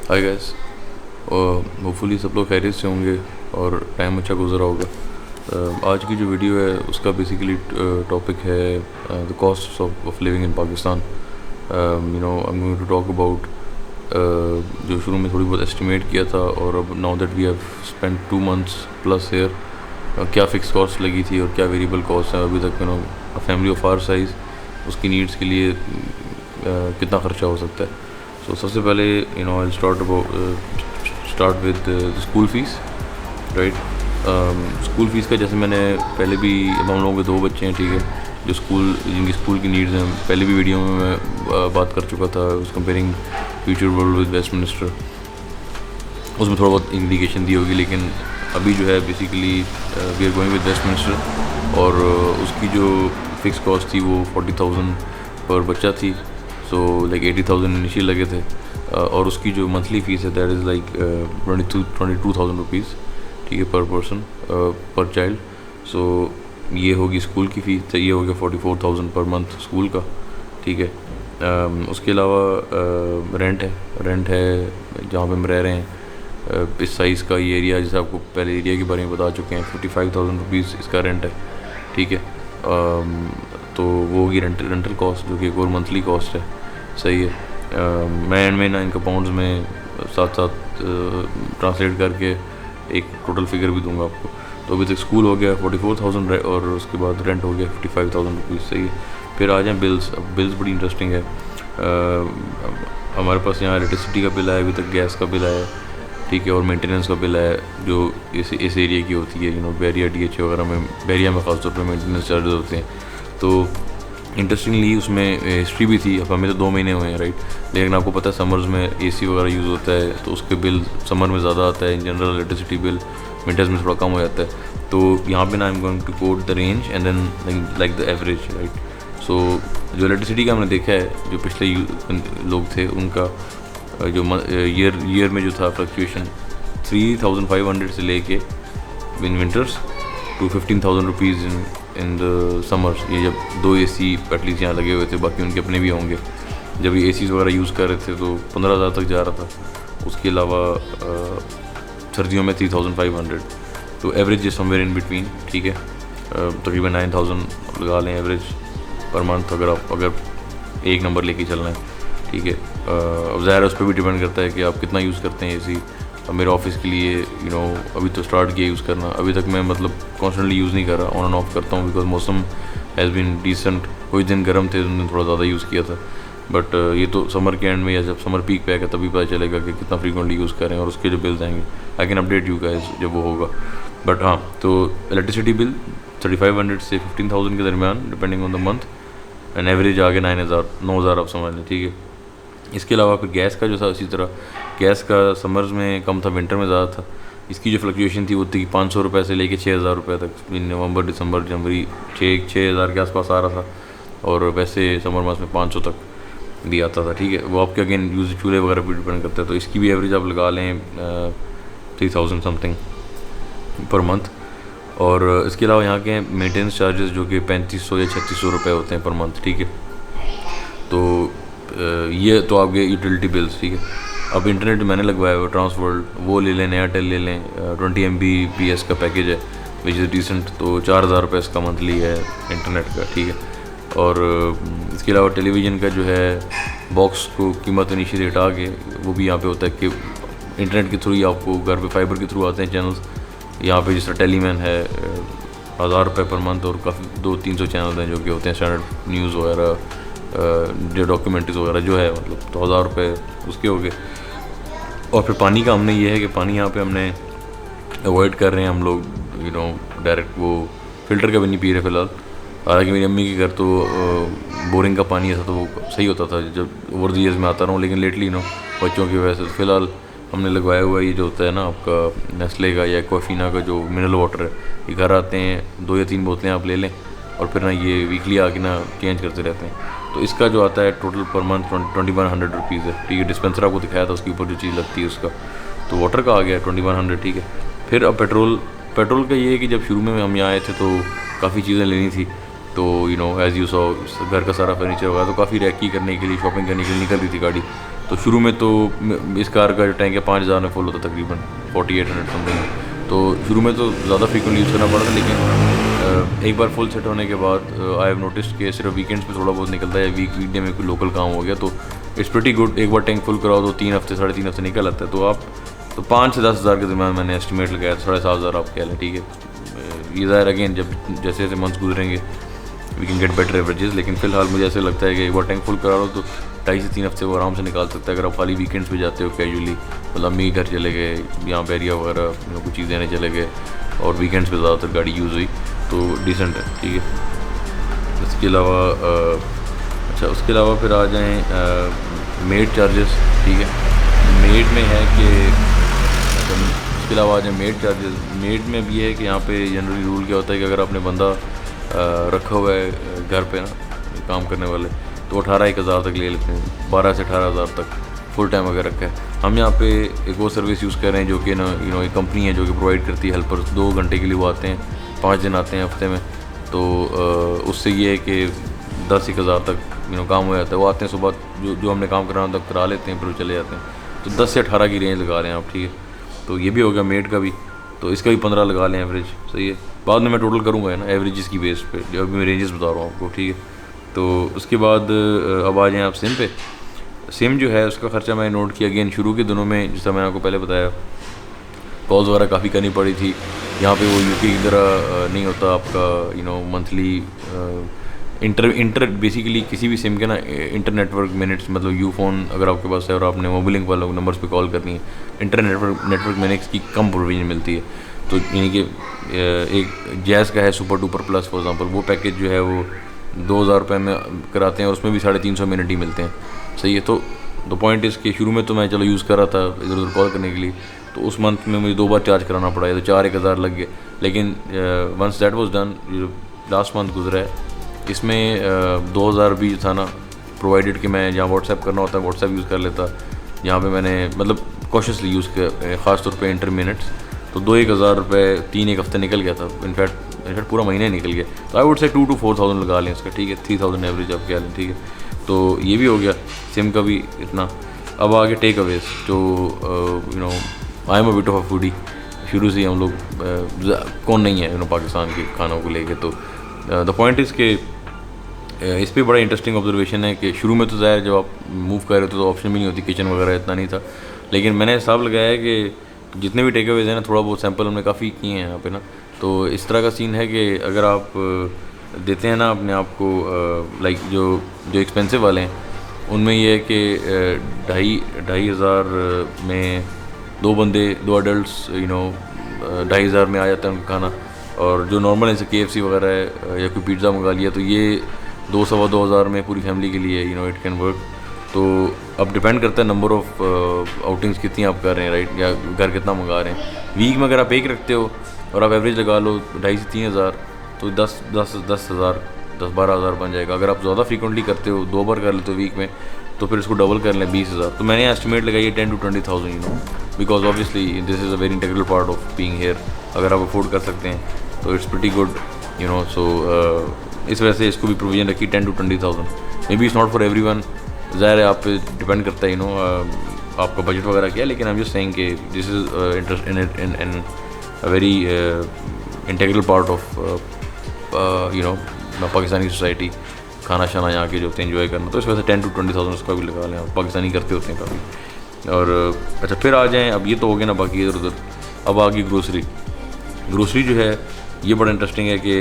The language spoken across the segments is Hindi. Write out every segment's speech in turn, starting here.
हाय गाइस, होपफुली सब लोग खैरियत से होंगे और टाइम अच्छा गुजरा होगा। आज की जो वीडियो है उसका बेसिकली टॉपिक है the cost of living in Pakistan. I am going to talk about जो शुरू में थोड़ी बहुत एस्टिमेट किया था, और अब now that we have spend 2 months plus here, क्या फ़िक्स कॉस्ट लगी थी और क्या वेरिएबल कॉस्ट है अभी तक। फैमिली ऑफ आवर साइज़ उसकी नीड्स के लिए कितना ख़र्चा हो सकता है। सो सबसे पहले I start with school fees, right. School fees का जैसे मैंने पहले भी, अब हम लोगों के 2 बच्चे हैं, ठीक है, जो जिनकी स्कूल की नीड्स हैं, पहले भी वीडियो में मैं बात कर चुका था, उस comparing future world with Westminster, उसमें थोड़ा बहुत इंडिकेशन दी होगी। लेकिन अभी जो है basically we are going with Westminster, और उसकी जो फ़िक्स कॉस्ट थी वो 40,000 पर बच्चा थी। सो लाइक 80,000 इनिशियल लगे थे, और उसकी जो मंथली फ़ीस है दैट इज़ लाइक 22,000 रुपीज़, ठीक है, पर पर्सन पर चाइल्ड। सो ये होगी स्कूल की फ़ीस, तो ये हो गया 44,000 पर मंथ स्कूल का, ठीक है। उसके अलावा रेंट है जहाँ पे हम रह रहे हैं, इस साइज़ का ये एरिया, जैसे आपको पहले एरिया के बारे में बता चुके हैं, 55,000 रुपीज़ इसका रेंट है, ठीक है। तो वो होगी रेंटल कॉस्ट, जो कि एक और मंथली कॉस्ट है, सही है। मैं एंड में ना इनका पाउंड्स में साथ साथ ट्रांसलेट करके एक टोटल फिगर भी दूंगा आपको। तो अभी तक स्कूल हो गया 44,000 और उसके बाद रेंट हो गया 55,000 रुपीज़, सही है। फिर आ जाएँ बिल्स। अब बिल्स बड़ी इंटरेस्टिंग है। हमारे पास यहाँ इलेक्ट्रिसिटी का बिल आया, अभी तक गैस का बिल आया, ठीक है, और मेंटेनेंस का बिल है जो इस एरिया की होती है, बैरिया DH वगैरह में, बैरिया में ख़ासतौर पर मेंटेनेंस चार्जेस होते हैं। तो इंटरेस्टिंगली उसमें हिस्ट्री भी थी। अब हमें तो 2 महीने हुए हैं, राइट, लेकिन आपको पता है समर्स में AC वगैरह यूज़ होता है, तो उसके बिल समर में ज़्यादा आता है। In general electricity bill winters में थोड़ा कम हो जाता है। तो यहाँ पे ना I am going to quote the range and then like the average, right. So जो इलेक्ट्रिसिटी का हमने देखा है, जो पिछले लोग थे उनका जो ईयर में जो था फ्लक्चुएशन 3,500 से लेके in winters to 15,000 rupees in the summers. ये जब 2 AC एटलीस्ट यहाँ लगे हुए थे, बाकी उनके अपने भी होंगे, जब ये ACs वगैरह यूज़ कर रहे थे तो 15,000 तक जा रहा था। उसके अलावा सर्दियों में 3,500, तो average is somewhere in between, ठीक है। तकरीबन 9,000 लगा लें एवरेज पर मंथ, अगर एक नंबर लेके चलना है, ठीक है। अब ज़ाहिर है उस पर भी डिपेंड करता है कि आप कितना यूज़ करते हैं AC। अब मेरे ऑफिस के लिए अभी तो स्टार्ट किया यूज़ करना, अभी तक मैं कॉन्स्टेंटली यूज़ नहीं कर रहा, ऑन एंड ऑफ करता हूँ, बिकॉज मौसम हैज़ बीन डिसेंट। कुछ दिन गर्म थे, उन दिन थोड़ा ज़्यादा यूज़ किया था, बट ये तो समर के एंड में या जब समर पीक पे आएगा तभी पता चलेगा कि कितना फ्रीक्वेंटली यूज़ करें, और उसके जो बिल्स आएंगे I can update you guys जब वो होगा। बट हाँ, तो इलेक्ट्रिसिटी बिल 3,500 से 15,000 के दरमियान depending on the month, and average आ गया 9,000 आप समझ लें, ठीक है। इसके अलावा फिर गैस का जो था, इसी तरह गैस का समर्स में कम था, विंटर में ज़्यादा था। इसकी जो फ्लक्चुएशन थी वो थी 500 रुपये से लेके 6,000 रुपये तक, नवंबर दिसंबर जनवरी 6,000 के आसपास आ रहा था, और वैसे समर मंथ में 500 तक भी आता था, ठीक है। वो आपके अगेन यूज चूल्हे वगैरह पर डिपेंड करता है। तो इसकी भी एवरेज आप लगा लें 3,000 समथिंग पर मंथ। और इसके अलावा यहाँ के मेंटेनेंस चार्जेस जो कि 3,500 या 3,600 रुपये होते हैं पर मंथ, ठीक है। तो ये तो आपके यूटिलिटी बिल्स, ठीक है। अब इंटरनेट मैंने लगवाया हुआ ट्रांसवर्ल्ड, वो ले लें, एयरटेल ले लें, 20 Mbps का पैकेज है विच इज़ डिसेंट, तो 4,000 रुपये इसका मंथली है इंटरनेट का, ठीक है। और इसके अलावा टेलीविज़न का जो है बॉक्स को कीमत इनिशियली हटा के, वो भी यहाँ पे होता है कि इंटरनेट के थ्रू ही आपको घर पे फाइबर के थ्रू आते हैं चैनल्स। यहाँ पे जिस तरह टेलीमैन है 1,000 रुपये पर मंथ, और काफ़ी 200-300 चैनल हैं जो कि होते हैं स्टैंडर्ड न्यूज़ वगैरह, जो डॉक्यूमेंट्रीज वगैरह जो है, तो 1,000 रुपये उसके हो गए। और फिर पानी का हमने ये है कि पानी यहाँ पे हमने अवॉइड कर रहे हैं हम लोग, डायरेक्ट वो फ़िल्टर का भी नहीं पी रहे फ़िलहाल। हालांकि मेरी अम्मी के घर तो बोरिंग का पानी ऐसा तो वो सही होता था जब ओवर द ईयर्स में आता रहा हूँ, लेकिन लेटली बच्चों की वजह से फ़िलहाल हमने लगवाया हुआ ये जो होता है ना आपका नेस्ले का या एक्वाफीना का जो मिनरल वाटर है, ये घर आते हैं 2 या 3 बोतलें आप ले लें, और फिर ना ये वीकली आके ना चेंज करते रहते हैं। तो इसका जो आता है टोटल पर मंथ 2,100 रुपीज़ है, ठीक है। डिस्पेंसर आपको दिखाया था, उसके ऊपर जो चीज़ लगती है उसका, तो वाटर का आ गया 2,100, ठीक है। फिर अब पेट्रोल का ये है कि जब शुरू में हम यहाँ आए थे तो काफ़ी चीज़ें लेनी थी, तो एज़ यू सॉ घर का सारा फर्नीचर वगैरह, तो काफ़ी रैकी करने के लिए, शॉपिंग करने के लिए निकल रही थी गाड़ी। तो शुरू में तो इस कार का जो टैंक है 5000 में फुल होता तकरीबन 4800 समथिंग। तो शुरू में तो ज़्यादा फ्रीक्वेंटली यूज़ करना पड़ा था, लेकिन एक बार फुल सेट होने के बाद आई हैव नोटिस कि सिर्फ वीकेंड्स पे थोड़ा बहुत निकलता है, वीकडे में कोई लोकल काम हो गया तो इट्स प्रीटी गुड। एक बार टैंक फुल कराओ तो 3 हफ्ते 3.5 हफ्ते निकल आता है। तो आप तो 5 से 10 हज़ार के दरम्यान मैंने एस्टिमेट लगाया, 7,500 आप कह लें, ठीक है। ये ज़ाहिर अगेन जब जैसे जैसे मंथ्स गुजरेंगे we can get better averages, लेकिन फ़िलहाल मुझे ऐसे लगता है कि एक बार टैंक फुल करा लो तो 2.5 से 3 हफ्ते वो आराम से निकाल सकता है। अगर आप खाली वीकेंड्स पे जाते हो कैजुअली, मतलब अम्मी के घर चले गए, यहाँ बैरिया वगैरह कुछ चीज़ें लेने चले गए और वीकेंड्स पे ज़्यादातर गाड़ी यूज़ हुई तो डिसेंट है, ठीक है। इसके अलावा अच्छा उसके अलावा फिर आ जाएँ मेड चार्जेस, ठीक है। मेड में है कि उसके अलावा आ जाए मेड चार्जेस। मेड में भी है कि यहाँ पे जनरली रूल क्या होता है कि अगर आपने बंदा रखा हुआ है घर पे ना काम करने वाले, तो 18,000 तक ले लेते हैं, 12 से 18,000 तक फुल टाइम अगर रखा है। हम यहाँ पे एक वो सर्विस यूज़ कर रहे हैं जो कि ना एक कंपनी है जो कि प्रोवाइड करती है हेल्पर्स, 2 घंटे के लिए वो आते हैं, 5 दिन आते हैं हफ्ते में। तो उससे ये है कि 10,000 तक काम हो जाता है। वो आते हैं सुबह, जो हमने काम कराना होता है करा लेते हैं, फिर वो चले जाते हैं। तो 10 से 18 की रेंज लगा रहे हैं आप, ठीक है। तो ये भी हो गया मेड का भी, तो इसका भी 15 लगा लें एवरेज, सही है। बाद में मैं टोटल करूँगा है ना एवरेजेस की बेस पे, जो अभी मैं रेंजेस बता रहा हूँ आपको, ठीक है। तो उसके बाद अब आ जाएँ आप सिम पे। सिम जो है उसका ख़र्चा मैंने नोट किया अगेन शुरू के दिनों में, जैसा मैंने आपको पहले बताया, कॉल्स वगैरह काफ़ी करनी पड़ी थी। यहाँ पे वो यूपी की तरह नहीं होता आपका मंथली इंटर बेसिकली किसी भी सिम के ना इंटर नेटवर्क मिनट्स, मतलब यू फ़ोन अगर आपके पास है और आपने मोबाइलिंक वाले नंबर्स पे कॉल करनी है, इंटर नेटवर्क मिनट्स की कम प्रोविजन मिलती है। तो यानी कि एक जैज़ का है super duper plus for example, वो पैकेज जो है वो 2,000 रुपये में कराते हैं और उसमें भी 350 मिनट ही मिलते हैं, सही है। तो द पॉइंट इज़ कि शुरू में तो मैं चलो यूज़ कर रहा था इधर उधर कॉल करने के लिए, तो उस मंथ में मुझे 2 बार चार्ज कराना पड़ा, तो 4,000 लग गए। लेकिन once that was done, last month गुजरा है, इसमें 2,000 भी जो था ना प्रोवाइडेड कि मैं जहाँ व्हाट्सएप करना होता है व्हाट्सएप यूज़ कर लेता, जहाँ पे मैंने मतलब कॉशियसली यूज़ किया ख़ास तौर पे इंटर मिनट्स, तो 2,000 रुपये 3 हफ्ते निकल गया था, इनफैक्ट पूरा महीना निकल गया। तो आई वुड से 2 to 4,000 लगा लें इसका, ठीक है। 3,000 एवरेज आप क्या लें, ठीक है। तो ये भी हो गया सिम का भी इतना। अब आगे टेक अवेज, जो I am a bit of a foodie, शुरू से ही हम लोग कौन नहीं है पाकिस्तान के खानों को लेके। तो द पॉइंट इज़ के इस पर बड़ा इंटरेस्टिंग ऑब्जर्वेशन है कि शुरू में तो ज़ाहिर जब आप मूव कर रहे थे तो ऑप्शन भी नहीं होती, किचन वगैरह इतना नहीं था। लेकिन मैंने हिसाब लगाया है कि जितने भी टेक अवेज हैं ना, थोड़ा बहुत सैंपल हमने काफ़ी किए हैं यहाँ पे ना। तो इस तरह का सीन है कि अगर आप देते हैं ना अपने आप को लाइक जो एक्सपेंसिव वाले हैं, उनमें ये है कि 2,500 में 2 बंदे 2 अडल्ट्स 2,500 में आ जाता है उनका खाना। और जो नॉर्मल जैसे KFC वगैरह है या कोई पिज़्ज़ा मंगा लिया तो ये 2,000 में पूरी फैमिली के लिए इट कैन वर्क। तो अब डिपेंड करता है नंबर ऑफ़ आउटिंग्स कितनी आप कर रहे हैं, राइट, या घर कितना मंगा रहे हैं। वीक में अगर आप एक रखते हो और आप एवरेज लगा लो 2,500 से 3,000, तो 10,000 बन जाएगा। अगर आप ज़्यादा फ्रीक्वेंटली करते हो, 2 बार कर लेते हो वीक में, तो फिर इसको डबल कर लें 20,000। तो मैंने एस्टिमेट लगाई 10 to 20,000 because obviously this is a very integral part of being here. अगर आप अफोर्ड कर सकते हैं तो इट्स प्रीटी गुड, सो इस वजह से इसको भी प्रोविजन रखी 10 to 20,000। May be it's not for every one, ज़ाहिर है आप पे डिपेंड करता है आपका बजट वगैरह क्या है। लेकिन आई एम जस्ट सेइंग कि this is interest in a very integral part of Pakistani society, खाना शाना यहाँ के जो होते हैं इन्जॉय करना। तो इस वजह से 10 to 20,000 उसका भी लगा लें, पाकिस्तानी करते होते हैं काफ़ी। और अच्छा फिर आ जाएँ, अब ये तो हो गया ना बाकी इधर उधर। अब आ गई ग्रोसरी जो है ये बड़ा इंटरेस्टिंग है कि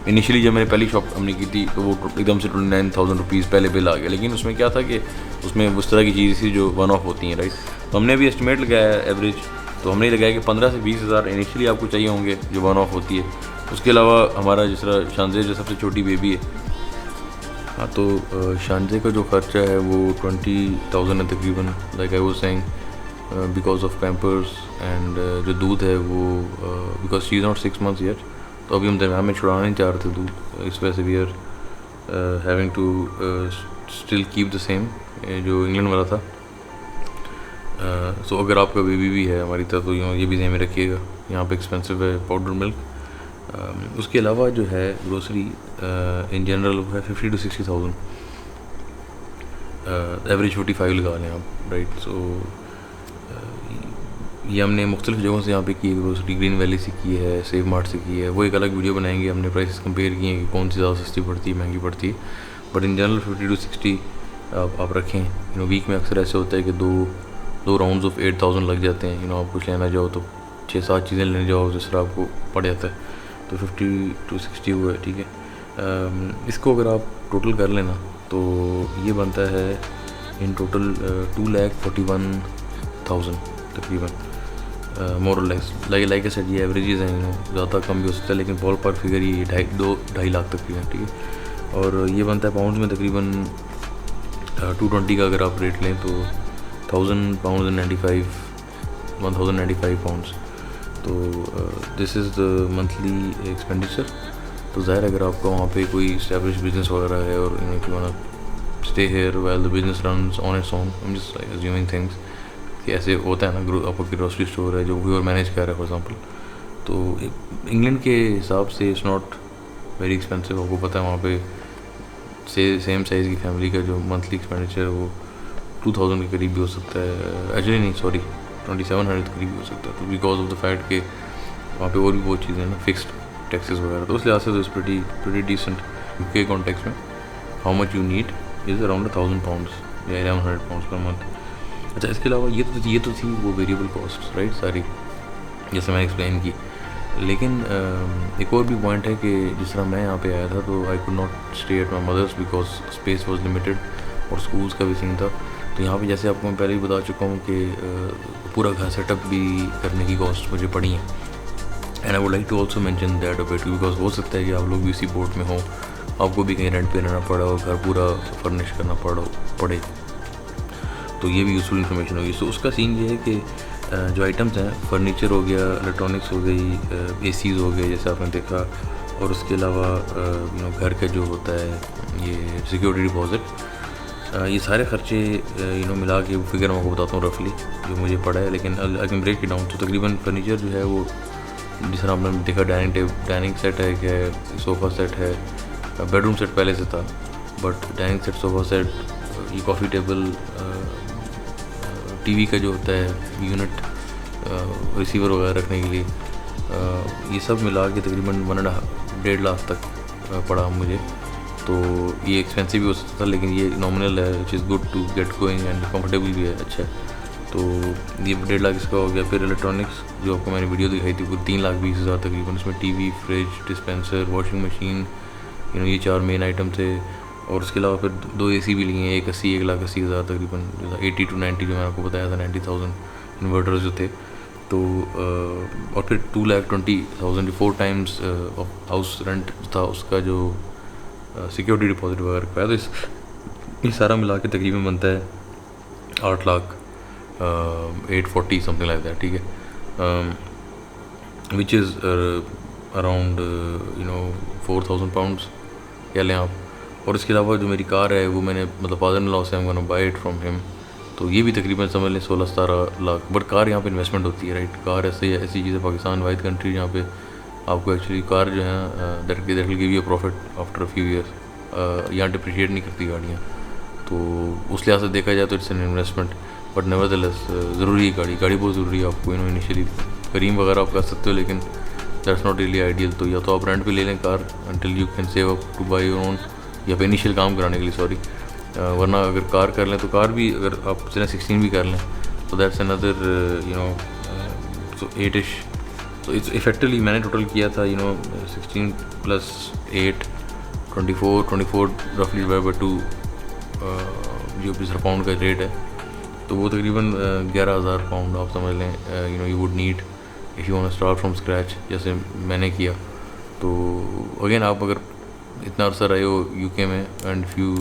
इनिशियली जब मैंने पहली शॉप हमने की थी तो वो एकदम से 29,000 रुपीज़ पहले बिल आ गया। लेकिन उसमें क्या था कि उसमें उस तरह की चीज़ थी जो वन ऑफ होती हैं, राइट। तो हमने भी एस्टिमेट लगाया एवरेज, तो हमने लगाया कि 15 से 20,000 इनिशियली आपको चाहिए होंगे जो वन ऑफ होती है। उसके अलावा हमारा जिस तरह शानजे जो सबसे छोटी बेबी है, हाँ, तो शानजे का जो खर्चा है वो 20,000 है तकरीबन, like I was saying, because of Pampers and जो दूध है वो because she is not 6 months yet. तो अभी हम दरमियान में छुड़ाना नहीं चाह रहे थे दूध, इस वजह से we are having to still keep the same जो इंग्लैंड वाला था। सो अगर आपका बेबी भी है हमारी तरह तो ये भी ध्यान में रखिएगा, यहाँ पे एक्सपेंसिव है पाउडर मिल्क। उसके अलावा जो है ग्रोसरी इन जनरल है 50 to 60,000। एवरेज 45 लगा लें आप, राइट। सो ये हमने मुख्तलिफ जगहों से यहाँ पे की है, ग्रोसरी ग्रीन वैली से की है, सेव मार्ट से की है। वो एक अलग वीडियो बनाएंगे, हमने प्राइसेस कंपेयर किए हैं कि कौन सी ज़्यादा सस्ती पड़ती है, महंगी पड़ती है। बट इन जनरल 50 to 60 आप रखें। वीक में अक्सर ऐसे होता है कि दो राउंड्स ऑफ 8000 लग जाते हैं। आप कुछ लेना जाओ तो 6-7 चीज़ें लेने जाओ, जिस तरह आपको पड़ जाता है। तो 50 to 60 हुआ है, ठीक है। इसको अगर आप टोटल कर लेना तो ये बनता है इन टोटल 2,41,000 तकरीबन, मोर और लेस। लाइक सेट ये एवरेजेस हैं, ज़्यादा कम भी हो सकता है, लेकिन बॉल पर फिगर ये 2.5 लाख तकरीबन, ठीक है। और ये बनता है पाउंड में तकरीबन 220 का अगर आप रेट लें तो 1000 पाउंड 1095 पाउंड्स। तो this is the monthly expenditure. तो ज़ाहिर अगर आपका वहाँ पे कोई इस्टेब्लिश बिजनेस वगैरह है और if you wanna stay here while the business runs on its own, I'm just like assuming things कि ऐसे होता है ना, आपका ग्रोसरी स्टोर है जो कोई और मैनेज कर रहा है फॉर एग्जांपल, तो इंग्लैंड के हिसाब से इट्स नॉट वेरी एक्सपेंसिव। आपको पता है वहाँ पे सेम साइज़ की फैमिली का जो मंथली एक्सपेंडिचर है वो 2000 के करीब भी हो सकता है। एक्चुअली नहीं, सॉरी, 2700 के करीब भी हो सकता है। तो बिकॉज ऑफ द फैक्ट कि वहाँ पे और भी बहुत चीज़ें हैं ना, फिक्स्ड टैक्सेस वगैरह, तो उस लिहाज से तो इस pretty decent। यूके कॉन्टेक्स्ट में how much you need is around 1000 pounds या 1100 पाउंड्स पर मंथ। अच्छा, इसके अलावा ये तो थी वो वेरिएबल कॉस्ट, राइट, सारी जैसे मैंने एक्सप्लेन की। लेकिन एक और भी पॉइंट है कि जिस तरह मैं यहाँ पे आया था तो I could not stay at my mother's because space was limited और स्कूल्स का भी सीन था। तो यहाँ पे जैसे आपको मैं पहले ही बता चुका हूँ कि पूरा घर सेटअप भी करने की कॉस्ट मुझे पड़ी है। And I would like to also mention that a bit, because हो सकता है कि आप लोग भी इसी बोर्ड में हो, आपको भी कहीं रेंट पे रहना पड़ा और घर पूरा फर्निश करना पड़े। तो ये भी यूज़फुल इन्फॉर्मेशन होगी। सो उसका सीन ये है कि जो आइटम्स हैं, फर्नीचर हो गया, इलेक्ट्रॉनिक्स हो गई, एसीज़ हो गए जैसे आपने देखा, और उसके अलावा घर का जो होता है ये सिक्योरिटी डिपॉजिट, ये सारे खर्चे मिला के फिगर मैं आपको बताता हूँ रफली जो मुझे पड़ा है। लेकिन I can break it down. तो तकरीबन फर्नीचर जो है वो जिस तरह आपने देखा, डाइनिंग सेट है, क्या सोफ़ा सेट है, बेडरूम सेट पहले से था, but dining set, sofa set, ये कॉफ़ी टेबल, टीवी का जो होता है यूनिट, रिसीवर वगैरह रखने के लिए, ये सब मिला के तकरीबन 1.5 लाख तक पड़ा मुझे। तो ये एक्सपेंसिव भी हो सकता था, लेकिन ये नॉमिनल है, which is good to get going and comfortable भी है, अच्छा है। तो ये 1.5 लाख इसका हो गया। फिर इलेक्ट्रॉनिक्स जो आपको मैंने वीडियो दिखाई थी वो 3,20,000 तकरीबन, इसमें TV, fridge, dispenser, washing machine, ये 4 मेन आइटम थे। और उसके अलावा फिर 2 एसी भी लिए हैं, 1,80,00,000 तकरीबन, 80 to 90 जो मैंने आपको बताया था, 90,000 इन्वर्टर्स जो थे। तो और फिर 2,20,000 4 टाइम्स ऑफ हाउस रेंट था उसका, जो सिक्योरिटी डिपॉजिट वगैरह का। तो ये सारा मिला के तकरीबन बनता है 8 लाख 840 समथिंग लाइक दैट, ठीक है, विच इज़ अराउंड 4,000 पाउंड्स कह लें आप। और इसके अलावा जो मेरी कार है वो मैंने मतलब फादर इन लॉ से I'm gonna buy it from him, तो ये भी तकरीबन समझ लें 16-17 लाख। बट कार यहाँ पे इन्वेस्टमेंट होती है, राइट। कार ऐसी चीज़ है, पाकिस्तान वाइड कंट्री जहाँ पे आपको एक्चुअली कार जो है that will give you profit after a few years. यहाँ डिप्रिशिएट नहीं करती गाड़ियाँ, तो उस लिहाज से देखा जाए तो it's an investment. But nevertheless ज़रूरी है, गाड़ी बहुत ज़रूरी है आपको। इनिशियली करीम वगैरह आप कर सकते हो, लेकिन दैट्स नॉट रियली आइडियल। तो या तो आप रेंट पे ले लें car until you can save up two by your own, या फिर इनिशियल काम कराने के लिए, सॉरी। वरना अगर कार कर लें तो कार भी अगर आप चलें 16 भी कर लें तो दैट्स अनदर 8ish। तो इट्स इफेक्टिवली मैंने टोटल किया था 16 + 8 24 रफली डिवाइड बाई 2 जो 20 पाउंड का रेट है, तो वो तकरीबन 11,000 पाउंड आप समझ लें you would need if you want to start from scratch, जैसे मैंने किया। तो अगेन आप अगर इतना अर्सा रहे हो यूके में and if you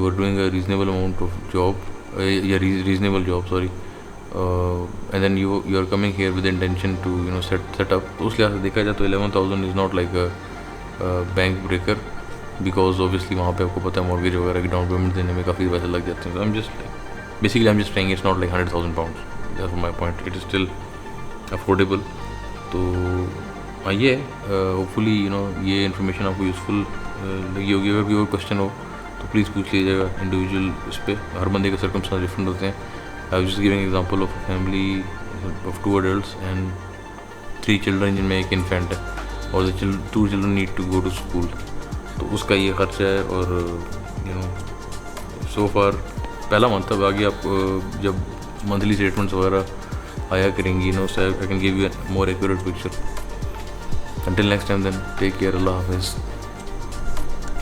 are doing a reasonable amount of job या reasonable job, sorry, and then you are coming here with intention to set up, तो उस लिहाज से देखा जाए तो 11,000 is not like a bank breaker, because obviously वहाँ पे आपको पता है मॉर्गेज वगैरह की डाउन पेमेंट देने में काफ़ी पैसे लग जाते हैं। I am just saying it's not like 100,000 pounds, that's my point, it is still affordable। तो ये होपफुली ये इन्फॉर्मेशन आपको यूज़फुल लगी होगी। अगर भी और क्वेश्चन हो तो प्लीज़ पूछ लीजिएगा इंडिविजुअल इस पर, हर बंदे के सर्कमस्टेंस डिफरेंट होते हैं. I was just giving example of a family of 2 adults and 3 children जिनमें एक इन्फेंट है, और 2 children need to go to school. तो उसका ये खर्चा है. और सो फार पहला मंथ था. बाकी आप जब मंथली स्टेटमेंट्स वगैरह आया करेंगी so I can give you more accurate picture. Until next time then, take care. Allah Hafiz.